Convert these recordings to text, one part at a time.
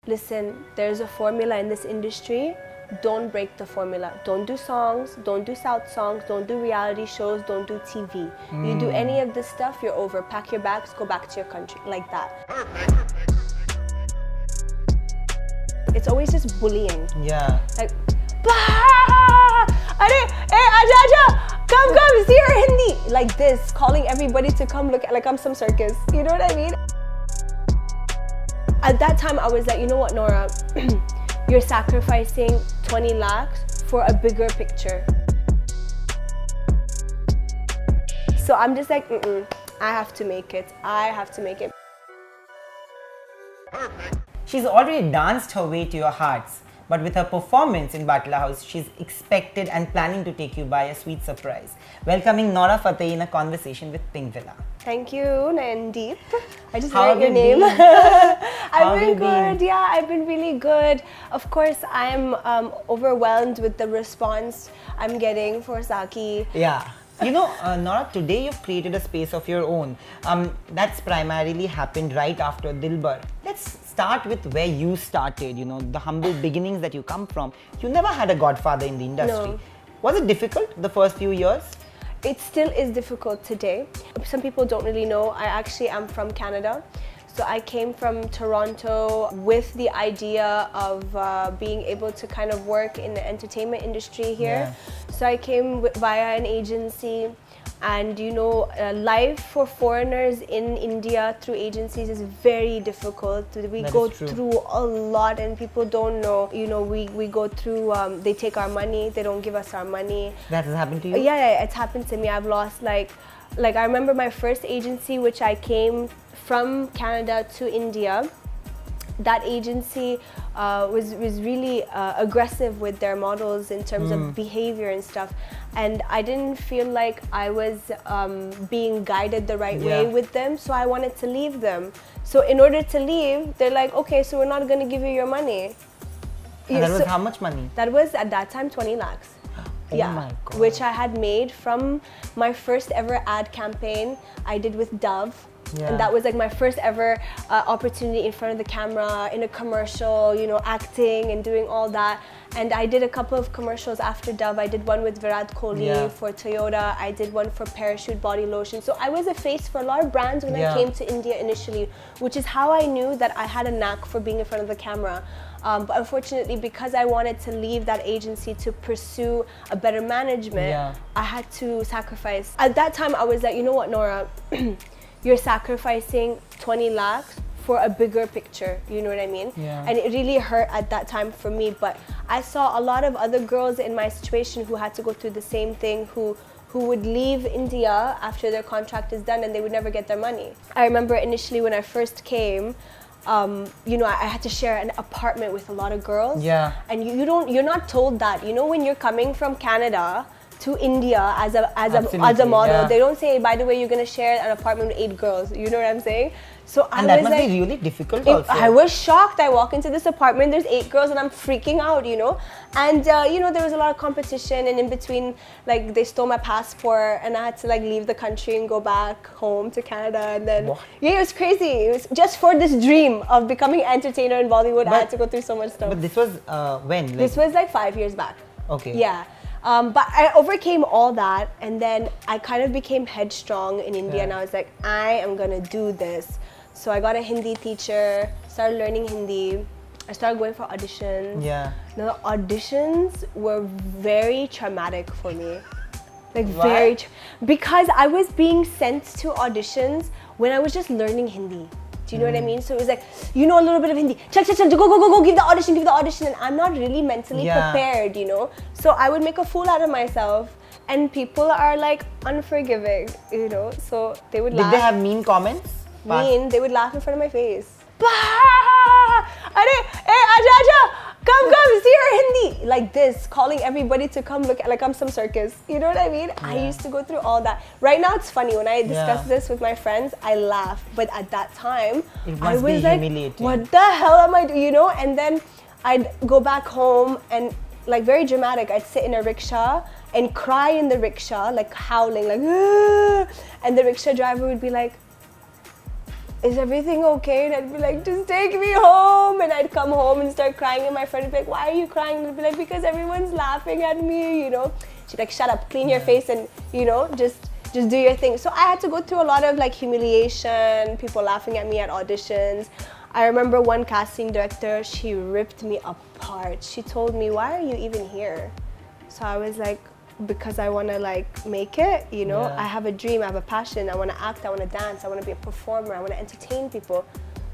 Listen, there's a formula in this industry. Don't break the formula. Don't do songs, don't do South songs, don't do reality shows, don't do TV. You do any of this stuff, you're over. Pack your bags, go back to your country. Like that. It's always just bullying. Yeah. Like, Arey, hey, aja, come, see her Hindi. Like this, calling everybody to come look at, like I'm some circus. You know what I mean? At that time, I was like, you know what, Nora? You're sacrificing 20 lakhs for a bigger picture. So I'm just like, I have to make it. I have to make it. Perfect. She's already danced her way to your hearts, but with her performance in Batla House, she's expected and planning to take you by a sweet surprise. Welcoming Nora Fatehi in a conversation with Pink Villa. Thank you, Nandeep. I just How read your name. I've been good. Yeah, I've been really good. Of course, I'm overwhelmed with the response I'm getting for Saki. Yeah. You know, Nora, today you've created a space of your own. That's primarily happened right after Dilbar. Let's start with where you started, you know, the humble beginnings that you come from. You never had a godfather in the industry. No. Was it difficult the first few years? It still is difficult today. Some people don't really know, I actually am from Canada. So I came from Toronto with the idea of being able to kind of work in the entertainment industry here. Yeah. So I came via an agency, and you know, life for foreigners in India through agencies is very difficult. We go through a lot, and people don't know. You know, we go through, they take our money, they don't give us our money. That has happened to you? Yeah, it's happened to me. I've lost like I remember my first agency, which I came from Canada to India. That agency was really aggressive with their models in terms of behavior and stuff, and I didn't feel like I was being guided the right way with them, so I wanted to leave them. So in order to leave, they're like, okay, so we're not going to give you your money. And that was how much money? That was at that time 20 lakhs. Oh my God. Which I had made from my first ever ad campaign I did with Dove. Yeah. And that was like my first ever opportunity in front of the camera, in a commercial, you know, acting and doing all that. And I did a couple of commercials after Dove. I did one with Virat Kohli for Toyota. I did one for Parachute Body Lotion. So I was a face for a lot of brands when I came to India initially, which is how I knew that I had a knack for being in front of the camera. But unfortunately, because I wanted to leave that agency to pursue a better management, I had to sacrifice. At that time, I was like, you know what, Nora? You're sacrificing 20 lakhs for a bigger picture, you know what I mean? Yeah. And it really hurt at that time for me, but I saw a lot of other girls in my situation who had to go through the same thing, who would leave India after their contract is done and they would never get their money. I remember initially when I first came, you know, I had to share an apartment with a lot of girls. Yeah. And you're not told that. You know, when you're coming from Canada to India as a model, they don't say, by the way, you're gonna share an apartment with 8 girls. You know what I'm saying? So and that must be really difficult also. I was shocked. I walk into this apartment, there's 8 girls and I'm freaking out, you know. And you know, there was a lot of competition, and in between, like, they stole my passport and I had to like leave the country and go back home to Canada. And then yeah, it was crazy. It was just for this dream of becoming an entertainer in Bollywood. I had to go through so much stuff. But this was when? Like, this was like 5 years back. Okay. Yeah. But I overcame all that, and then I kind of became headstrong in India, and I was like, I am gonna do this. So I got a Hindi teacher, started learning Hindi. I started going for auditions. Yeah. Now the auditions were very traumatic for me. Like because I was being sent to auditions when I was just learning Hindi. Do you know what I mean? So it was like, you know a little bit of Hindi. Chal, go, give the audition. And I'm not really mentally prepared, you know? So I would make a fool out of myself, and people are like unforgiving, you know? So they would laugh. Did they have mean comments? They would laugh in front of my face. Arey, hey, aja, come, see her Hindi. Like this, calling everybody to come look at, like I'm some circus. You know what I mean? I used to go through all that. Right now it's funny, when I discuss this with my friends, I laugh. But at that time, I was like, what the hell am I doing? You know? And then I'd go back home and, like, very dramatic, I'd sit in a rickshaw and cry in the rickshaw, like howling, like, and the rickshaw driver would be like, is everything okay? And I'd be like, just take me home. And I'd come home and start crying, and my friend would be like, why are you crying? And I'd be like, because everyone's laughing at me, you know. She'd be like, shut up, clean your face, and you know, just do your thing. So I had to go through a lot of like humiliation, people laughing at me at auditions. I remember one casting director, she ripped me apart. She told me, why are you even here? So I was like, because I want to like make it, you know. I have a dream, I have a passion, I want to act, I want to dance, I want to be a performer, I want to entertain people.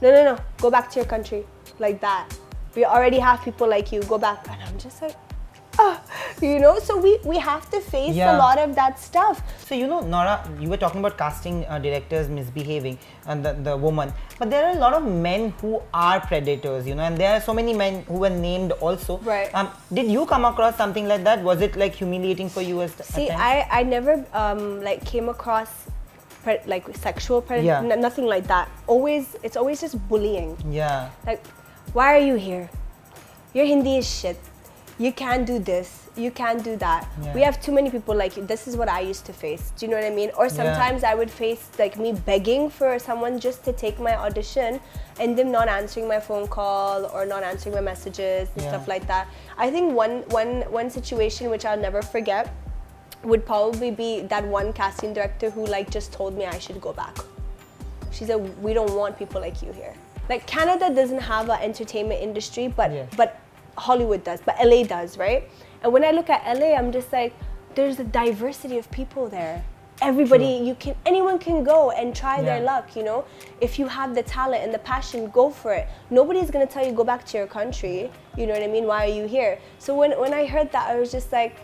No, go back to your country, like that. We already have people like you, go back. And I'm just like, you know, so we have to face a lot of that stuff. So, you know, Nora, you were talking about casting directors misbehaving and the woman, but there are a lot of men who are predators, you know, and there are so many men who were named also. Right. Did you come across something like that? Was it like humiliating for you as See, I never like came across like sexual predator, nothing like that. It's always just bullying. Yeah. Like, why are you here? Your Hindi is shit. You can't do this, you can't do that. We have too many people like you. This is what I used to face. Do you know what I mean? Or sometimes I would face like me begging for someone just to take my audition and them not answering my phone call or not answering my messages and stuff like that. I think one situation which I'll never forget would probably be that one casting director who like just told me I should go back. She said, we don't want people like you here. Like Canada doesn't have an entertainment industry, but Hollywood does, but LA does, right? And when I look at LA, I'm just like, there's a diversity of people there. Everybody, anyone can go and try their luck, you know? If you have the talent and the passion, go for it. Nobody's gonna tell you go back to your country, you know what I mean? Why are you here? So when I heard that, I was just like,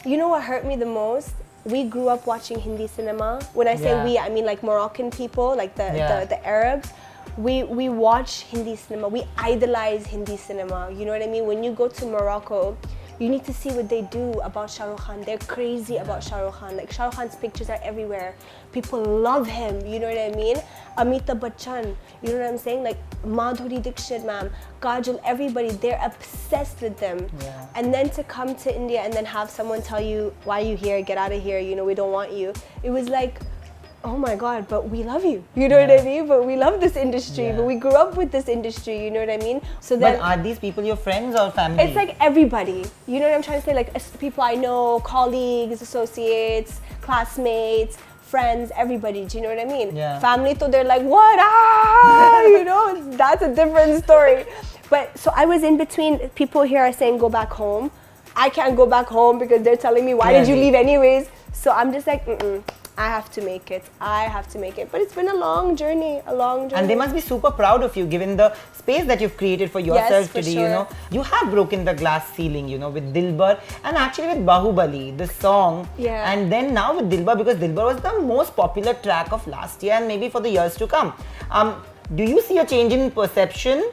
you know what hurt me the most? We grew up watching Hindi cinema. When I say we, I mean like Moroccan people, like the Arabs. We watch Hindi cinema, we idolize Hindi cinema, you know what I mean? When you go to Morocco, you need to see what they do about Shah Rukh Khan. They're crazy about Shah Rukh Khan. Like Shah Rukh Khan's pictures are everywhere. People love him, you know what I mean? Amitabh Bachchan, you know what I'm saying? Like Madhuri Dixit, ma'am, Kajol, everybody, they're obsessed with them. And then to come to India and then have someone tell you, why are you here, get out of here, you know, we don't want you. It was like, oh my God, but we love you. You know what I mean? But we love this industry, but we grew up with this industry, you know what I mean? So then, but are these people your friends or family? It's like everybody. You know what I'm trying to say? Like people I know, colleagues, associates, classmates, friends, everybody. Do you know what I mean? Family, so they're like, what? You know, that's a different story. But so I was in between. People here are saying, go back home. I can't go back home because they're telling me, why did you leave anyways? So I'm just like, I have to make it. I have to make it. But it's been a long journey, And they must be super proud of you, given the space that you've created for yourself today, you know. You have broken the glass ceiling, you know, with Dilbar and actually with Bahubali, the song. And then now with Dilbar, because Dilbar was the most popular track of last year and maybe for the years to come. Do you see a change in perception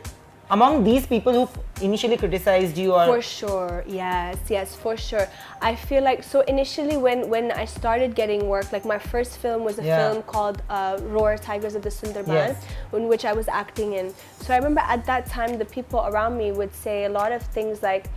among these people who initially criticized you? Or for sure, yes, for sure. I feel like, so initially when I started getting work, like my first film was a film called Roar, Tigers of the Sundarban, in which I was acting in. So I remember at that time, the people around me would say a lot of things like,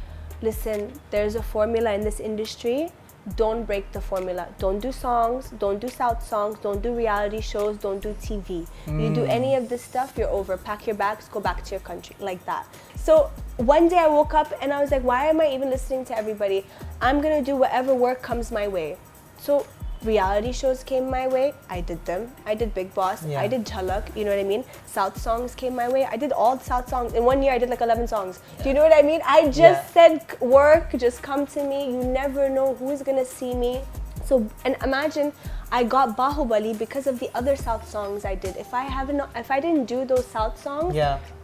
listen, there's a formula in this industry. Don't break the formula. Don't do songs, don't do South songs, don't do reality shows, don't do TV. You do any of this stuff, you're over. Pack your bags, go back to your country, like that. So one day I woke up and I was like, why am I even listening to everybody? I'm gonna do whatever work comes my way. So reality shows came my way, I did them. I did Big Boss, I did Jhalak, you know what I mean? South songs came my way, I did all the South songs. In 1 year I did like 11 songs. Do you know what I mean? I just said work, just come to me. You never know who's gonna see me. So, and imagine I got Bahubali because of the other South songs I did. If I didn't do those South songs,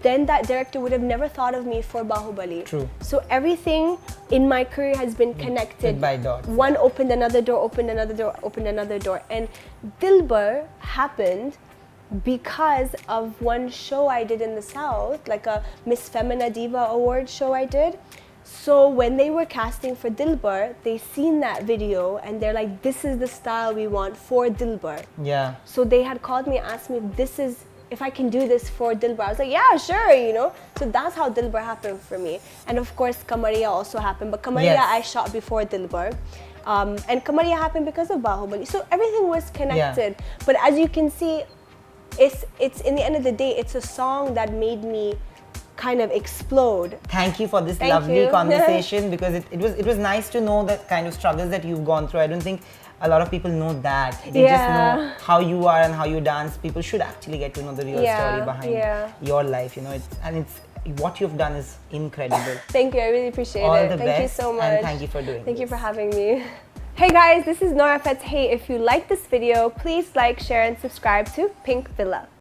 then that director would have never thought of me for Bahubali. True. So everything in my career has been connected. By dots. One opened another door, opened another door, opened another door. And Dilbar happened because of one show I did in the South, like a Miss Femina Diva award show I did. So when they were casting for Dilbar, they seen that video and they're like, this is the style we want for Dilbar. So they had called me and asked me if I can do this for Dilbar. I was like, yeah, sure, you know. So that's how Dilbar happened for me. And of course, Kamariya also happened. But Kamariya I shot before Dilbar. And Kamariya happened because of Bahubali. So everything was connected. But as you can see, it's in the end of the day, it's a song that made me kind of explode. Thank you for this Thank lovely you. conversation, because it was nice to know the kind of struggles that you've gone through. I don't think a lot of people know that. They just know how you are and how you dance. People should actually get to know the real story behind your life, you know. It's what you've done is incredible. Thank you, I really appreciate All it. the Thank best, you so much. and thank you for doing Thank you this. for having me. Hey guys, this is Nora Fatehi. If you like this video, please like, share and subscribe to Pink Villa.